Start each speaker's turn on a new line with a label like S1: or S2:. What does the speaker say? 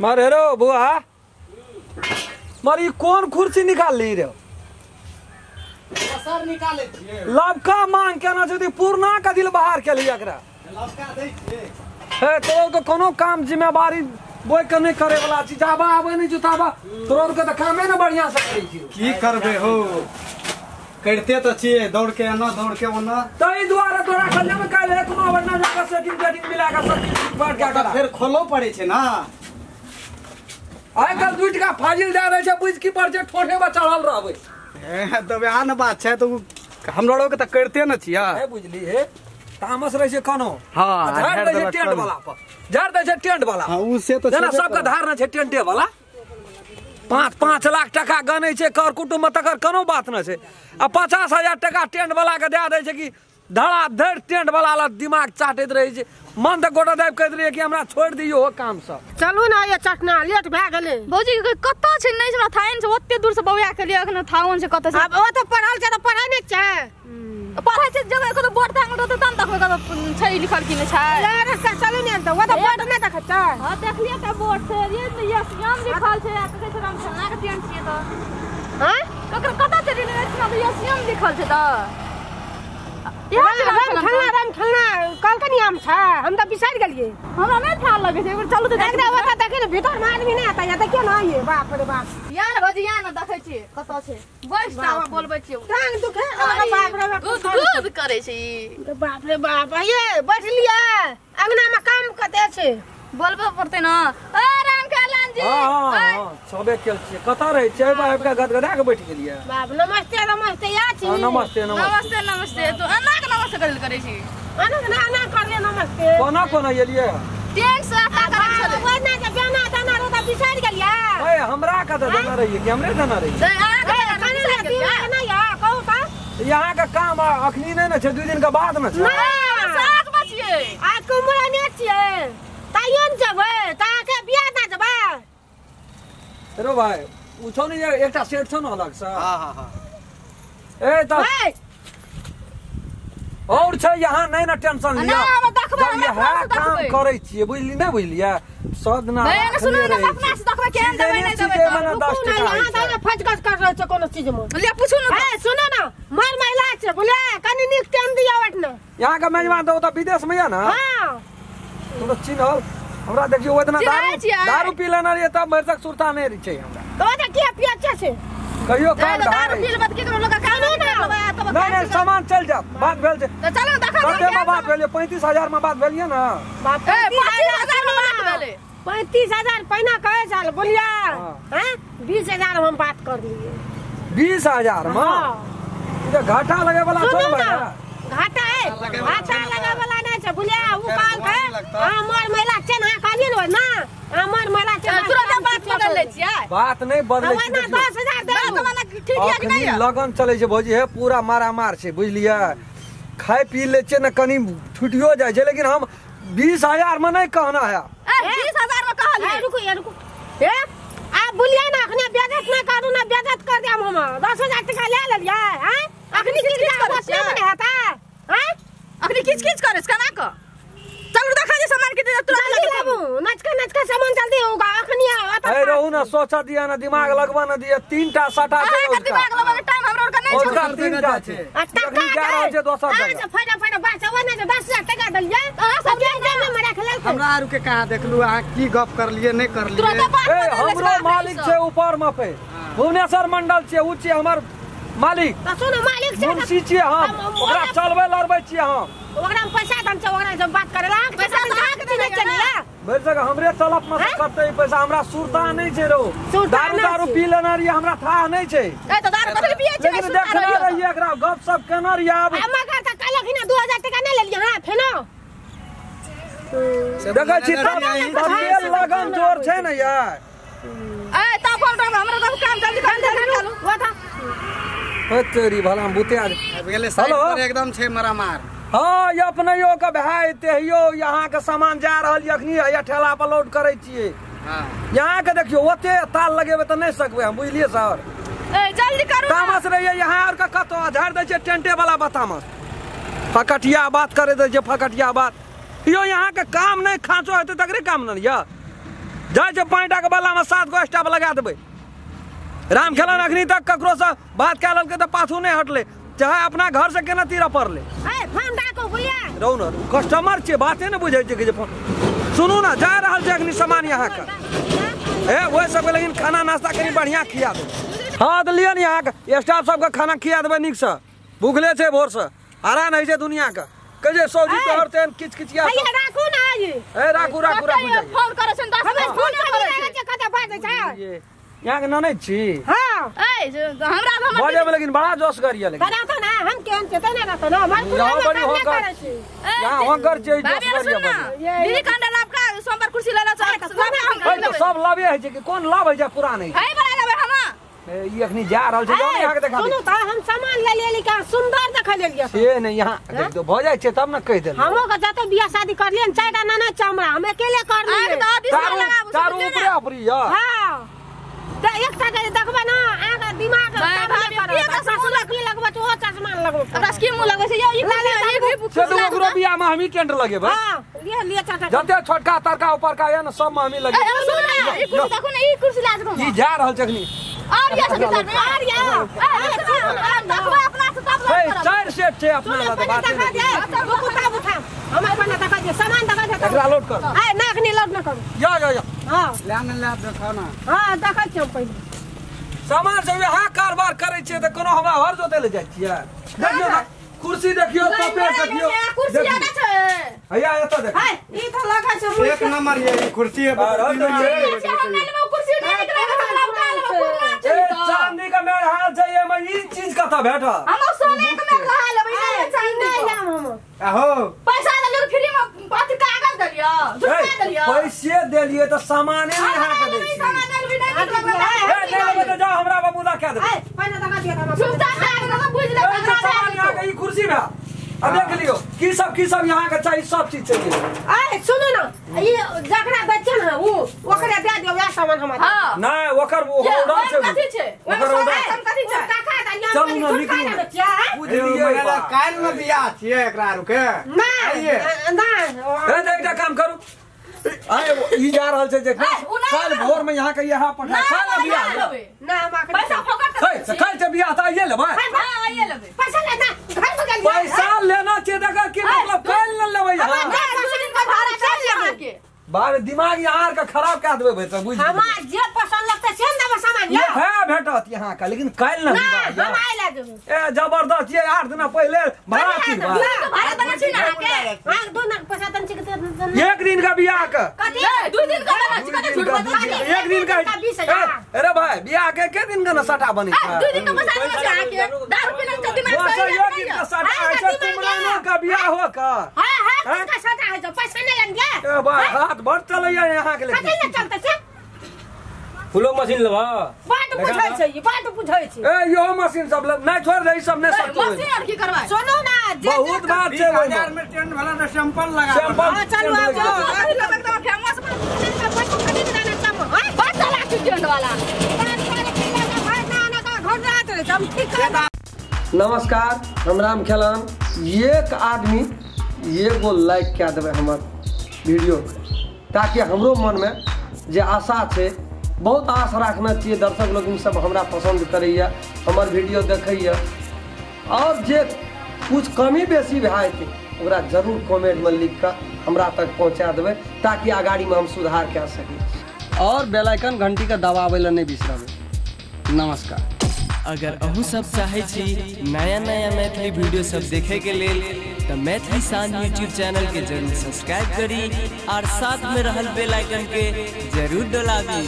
S1: मारे रो बुआ मारी कौन कुर्सी निकाल ली रे
S2: सर निकाले छिए
S1: लबका मांग केना छथि पूर्णा का दिल बाहर के लिए एकरा
S2: लबका दै छिए
S1: हे तो कोनो काम जिम्मेवारी बोय के नहीं करे वाला छी जाबा आबे नहीं जुताबा तोर के त कामे न बढ़िया से करै छी
S2: की करबे हो करते तो छिए दौड़ के आना दौड़ के ओना
S1: तई द्वारा तोरा खल्ले में काल एक नो बनना जाकर सेटिंग वेटिंग मिला के सब चीज बांट के करा
S2: फिर खोलो पड़े छे ना
S1: आइ कल 2 टका फाजिल दे रहे छे बुझ की पर जे ठोठे बा चढ़ल रहबै
S2: तब आन बात छे तो हम लोग के त करते न छिया
S1: है बुझली हे तामस रहे छे कनो
S2: हां
S1: झाड़ दे छे टेंट वाला पर झाड़ दे छे टेंट वाला
S2: हां उसे तो
S1: जना सबके धार न छे टेंटे वाला 5 लाख टका गनै छे कर कुटुंब तकर कोनो बात न छे आ 50,000 टका टेंट वाला के दे दे छे कि धड़ा धड़ टेंट वाला ला दिमाग चाटैत रहे छे मन त गोटा दाब कहत रहे कि हमरा छोड़ दियो हो काम सब
S3: चलू ना ये चटना लेट भए गेलै
S4: भौजी कत्ता छै नै हमरा थाइन से ओते दूर से बौया के लिए अखन थाउन से कत्ता छै
S3: अब ओ त पढ़ल छै त पढ़ाई नै छै
S4: पढ़ाई छै जब एको तो बोर्ड थांग तो तन तक कत छै लिखल कि नै छै
S3: यार से चलू ने त ओ त बोर्ड नै देखै छै
S4: हां देखलिए त बोर्ड छै ये यम लिखल छै कते छै राम छना के टेंट छिए त
S3: हां
S4: ककर कत्ता छै रे त यम लिखल छै त
S3: राम खेलना कल कनी आम छै हम त बिसार गेलिए
S4: हमरा नै था लगे छै चलू त
S3: देख दे ओता देखे भीतर में आदमी नै आता या त के ना ये बाप रे बाप
S4: यार भौजी या न देखै छी कत्ता छै बैठता बोलबै छी
S3: टांग दुखे बाप रे बाप
S4: गुद करे छै
S3: बाप रे बाप ये बैठ लिया अंगना में काम कते छै
S4: बोलबो पड़ते न ए राम कल्याण जी
S1: हां सबे केल छी कता रहे छै बाप का गदगदा के बैठ गेलिए
S3: बाप नमस्ते नमस्ते या छी
S1: नमस्ते
S4: नमस्ते नमस्ते तो अन्ना के नमस्ते करे छी
S3: अन्ना कर ले नमस्ते
S1: कोना एलिए
S4: टेंट से आता करे छले
S3: ओना के बेना दाना रोता बिसार गेलिए
S1: ए हमरा का देना रही कि हमरे देना रही
S3: ना या कहू त
S1: यहाँ का काम अखनी नै न छै 2 दिन के बाद न छै
S4: 7 बजे
S3: आज कुमरा नै छिए तायन जबै ताके बियाह ना जबै
S1: रो भाई उठो नि एकटा सेट छ न अलग से
S2: हां हां हां
S1: ए त और छै यहाँ नै न टेंशन लिया जब ये है काम करै छियै बुझली नै बुझलियै सब दिना
S4: नै सुनो न अपना से देखबै केहन देबै नै देबै
S1: मने 10 टका
S3: यहाँ दाना फचकस कर रहै छै कोनो चीज में
S4: ले पूछू न
S3: ए सुनो न मोर महिला छै बोले कनी निक टाइम दिया वट न
S1: यहाँ का मेजबान तो विदेश में है ना
S3: हां
S1: तो चिन्हल हमरा देखियो ओतना दारू पी लेना रे तब मेरे तक सुरता नै छै हमरा
S3: तो त के पिया छै
S1: कहियो काम
S4: दारू पी लेबत के लोग का कानो
S1: नै नै सामान चल जा बात भेल छै
S4: त चलो देखा
S1: कते में बात भेलिए 35,000 में बात भेलिए ना
S3: बाप
S4: 35,000 में बात भेले
S3: 35,000 पहिना कहे साल बोलिया हैं 20,000 हम बात कर लिए
S1: 20,000 में ये घाटा लगे वाला सब है
S3: घाटा है घाटा लगे वाला नै छै बोलिया उ काल के हमर महिला छै ना कहलिए ना हमर महिला छै
S4: तुरंत बात बदल ले छियै
S1: बात नै बदलै छै
S3: 10,000 दे
S4: जमाना ठीक है कि नै
S1: लगन चले छै भौजी हे पूरा मारा मार छै बुझलिए खाय पी ले छै न कनी छुटियो जाय छै लेकिन हम 20,000 में नै कहना है
S4: 20,000 में कहलिए
S3: रुको ए आ बोलिया ना अखने बेजत ना करू ना बेजत कर देम हम 10,000 टका ले लेलिए हैं अखनी किछ बात नै हेता हैं
S4: अखनी किछ करे केना क चलू देखा जे सामान के तुरंत
S3: लेबू नच के सामान जल्दी होगा अखनी
S1: ए रहू ना सोचा दिया ना दिमाग लगवा ना दिया 3टा सटा छै उसका
S4: दिमाग लगवा के टाइम हमरा का नै छै
S1: उसका 3टा छै अखनी जा रहल छै दोसर जगह
S3: फटा बात ओने 10,000 टका दलिए सब जेब में रख ले
S2: हमरा आरु के कहां देखलु आ की गप कर लिए नै कर लिए
S1: ए हमरो मालिक छै ऊपर में पे भुवनेश्वर मंडल छै उ छै हमर मालिक
S3: त सुनो मालिक छै
S1: मुंशी छियै हम ओकरा चलबै लड़बै छियै हम
S3: ओकरा में पैसा दम छै ओकरा जब बात करेला पैसा के नै चलिए
S1: भर जगह हमरे तलप में से करते पैसा हमरा सुरता नै छै रो दारू पी लेना रे हमरा था नै छै
S4: ए त दारू कथि पिए छै
S1: लेकिन देखना रहिए एकरा गप सब केना रे आब
S3: मगर त काल खिना 2,000 टका नै लेलिए हां फेनो
S1: देखै छी तब लगन जोर छै न यार
S4: ए त फोन हमरा त काम जल्दी कर
S3: वो था
S1: ओ तेरी भला बुतिया
S2: अब गेले साइड पर एकदम छै मारा मार
S1: हां ये अपनयो के भाई तेहियो यहाँ के सामान जा रहल अखनी या ठेला पर लोड करे छिए
S2: हां
S1: यहाँ के देखियो ओते ताल लगेबे त नै सकबे हम बुझलिए सर
S4: ए जल्दी करू
S1: तामस रहिए यहाँ और का कतो झाड़ दे छै टेंटे वाला बतामस फकटिया बात करे दे छै फकटिया बात यो यहाँ के काम नै खाचो हेते तकरे काम न या जाय छै 5 टा के बल्ला में 7 गो स्टाफ लगा देबै। राम खेलन अखनी तक ककरो से बात कए लेलकै त पाछू नहीं हटले, चाहे अपना घर से केना तीरा पड़ले।
S3: ए फोन डाको बुलिया
S1: रहू न, कस्टमर छै, बाते ने बुझै छै कि जे फोन सुनू ना, जा रहल छै अखनी सामान यहाँ के। ए वो सब के लेकिन खाना नाश्ता कनी बढ़िया खिया दे। हाँ तो लिया यहाँ के स्टाफ सबके खाना खिया देबै नीक से, भूखले छै भोर से, हरा नहीं छै दुनिया के। कहे सौजी तोहर तेन किच किचिया
S3: भैया राखू ना जी।
S1: ए राखू राखू राखू जाइए।
S4: फोन करे छै 10
S3: हमें
S4: मिनट
S3: फोन
S4: फोन
S3: करे
S4: करे
S3: छै कते बात छै।
S1: ये यहाँ के ननद छी।
S3: हां
S4: ए हमरा हमर
S1: बजे में लेकिन बड़ा जोश करिया लेकिन
S3: बड़ा तो ना हम केहन छै तने रहत ना मन
S1: यहाँ बड़ी
S3: पूरा
S1: होकर
S3: करे छै।
S1: यहाँ होकर छै जोश
S4: भाभी
S1: करिया
S4: सुन ना,
S1: बड़ी।
S4: दीदी कांडा लाभ का सोमवार कुर्सी ले ला
S1: ए तो सब लाभे है छै कि कोन लाभ है छै पुराने
S4: है बड़ा लेबै हम।
S1: ये अखनी जा रहल छै, जाओ यहाँ के देखा
S3: सुनू त हम सामान ले लेली का सुंदर देख लेलिए।
S1: से नहीं यहाँ देख दो भ जाय छै तब न कह दे।
S3: हमो का जते बियाह शादी कर लिए 4 टा नाना चमड़ा हम अकेले कर लिए।
S1: चारू ऊपरे ऊपरी या
S3: हां त एक टा के देखबे ना आगा दिमाग लगबे तो चश्मा लगबे
S4: ओकरा स्कीम लगबै छै यो ई
S1: से तो ओकरो बियाह में हम ही टेंडर लगेबै।
S3: हां लिए चाचा
S1: जते छोटका तरका ऊपर का है ना सब में हम ही लगेबै।
S4: सुन ना ई कुर्सी देखो ना, ई कुर्सी ला देखो
S1: ई जा रहल छै अखनी
S4: और ये सब कर और ये देखो अपना से तब
S1: ए 4 सेट छै अपना ला तो बात
S3: देखा दे कुत्ता उठा हमारे बना देखा दे सामान देखा दे
S1: एकरा लोड कर।
S3: ए ना अखनी लोड न करू।
S1: या
S3: हां
S2: लान ला देखा ना।
S3: हां देखा छी हम पहले
S1: सामान सब यहाँ कारोबार करे छियै त कोनो हमरा हर जोते ले जाइ छियै। देखियो ना कुर्सी देखियो, तपेट देखियो,
S4: कुर्सी ज्यादा छै
S1: हैया एत देख
S3: हाय ई तो लगा छै
S2: एक नंबर ये कुर्सी है।
S4: कुर्सी नहीं निकले
S1: ए चांदी का मेल हाल छै, एमे ई चीज कता भेटा।
S4: हम सोने के में कहा लेबै
S3: नहीं जाम हम
S2: आहो
S4: पैसा देलियो फ्री में बात कागज देलियो झूठा देलियो
S1: पैसे देलिए तो सामाने नहीं यहाँ के दै छी।
S4: सामान भी नहीं
S1: ए नहीं लेबै त जाओ हमरा बाबू दा कह देबै।
S3: ए पहले देखा दिया था
S4: झूठा कागज बुझ ले
S1: ए सामान यहाँ के ई कुर्सी में अब देख लियो की सब यहाँ के चाहिए, सब चीज चाहिए।
S3: ए सुनो ना ये जकरा बच्चा है वो ओकरे दे दियो या सामान हमारा।
S4: हां
S1: नहीं ओकर वो ऑर्डर छै,
S4: कथि छै
S1: ओकर ऑर्डर
S4: हम कथि छै
S3: टाका दा
S1: चलू ना निकलू
S3: बच्चा
S1: बुझ
S2: ए
S1: लिये
S2: मेरा काल में बियाह छिए एकरा रुके।
S3: ना ना
S1: ए एकटा काम करू, आए ई जा रहल छै जे काल भोर में यहाँ के यहाँ पठा काल बियाह
S3: ना हम
S4: पैसा फोकट
S1: है से काल के बियाह त आइए लेबै।
S4: हां आइए लेबै
S3: पैसा लेना घर में गल
S1: पैसा लेना छै देखा की मतलब काल न लेबै यहाँ।
S4: दिन का भाड़ा चल लेबै के
S1: बार दिमाग यहाँ का खराब कह देबै भाई सब बुझ
S3: हमार जे पसंद लगते से ना सामान
S1: ये
S3: ले
S1: है भेटत यहाँ का, लेकिन काल न
S3: ना हम आइ ले देबो।
S1: ए जबरदस्त ये 8 दिन पहले भाड़ा की बात
S4: भाड़ा देना छै ना के
S3: हां दो ना पैसा तन चिकते
S1: एक दिन का बियाह का
S3: कथि
S4: 2 दिन का देना छै कते झूठ बता
S1: एक दिन का
S3: 20,000
S1: अरे भाई बियाह के दिन का ना सटा बनी था
S4: 2 दिन का पैसा देना छै के दारू पीना छै दिमाग
S1: बस
S4: सही
S1: एक दिन का सटा है छै तुमरानो का बियाह हो का।
S3: हां हां का सटा है जो पैसा नहीं लेंगे
S1: ए भाई हाथ बढ़ चलैया यहाँ के
S3: कथि
S1: लेकिन
S3: ना चलते से
S1: फुलो मशीन लेबा
S3: बात बुझै छै ये बात बुझै छै।
S1: ए यो मशीन सब नहीं छोड़ दे, ई सब नहीं सटो
S4: मशीन और की करबा
S3: सुनो ना
S1: बहुत बात छै
S2: 20,000 में टेंट वाला ना सैंपल लगा।
S1: सैंपल
S3: चलो आ जाओ
S4: एकदम फेमस
S3: पैसा खरीद देना चम हां
S4: बात चला टेंट वाला
S1: नमस्कार, हम राम खेलन। एक आदमी एगो लाइक क्या देवे हमर वीडियो ताकि हमरो मन में जे आशा है, बहुत आश रखना चाहिए दर्शक लोग सब हमरा पसंद करैया, हमर वीडियो देखैया, और जे कुछ कमी बेसी भए छै ओकरा जरूर कमेंट में लिख कर हमरा तक पहुँचा देवे ताकि आगाड़ी में हम सुधार कऽ सकी, और बेल आइकन घंटी के दबावे ला नहीं बिसरबै। नमस्कार।
S5: अगर अहू सब चाहे छी नया नया मैथिली वीडियो सब देखे के लेल तो मैथिली शान यूट्यूब चैनल के जरूर सब्सक्राइब करी और साथ में रहल बेल आइकन के जरूर दबावी।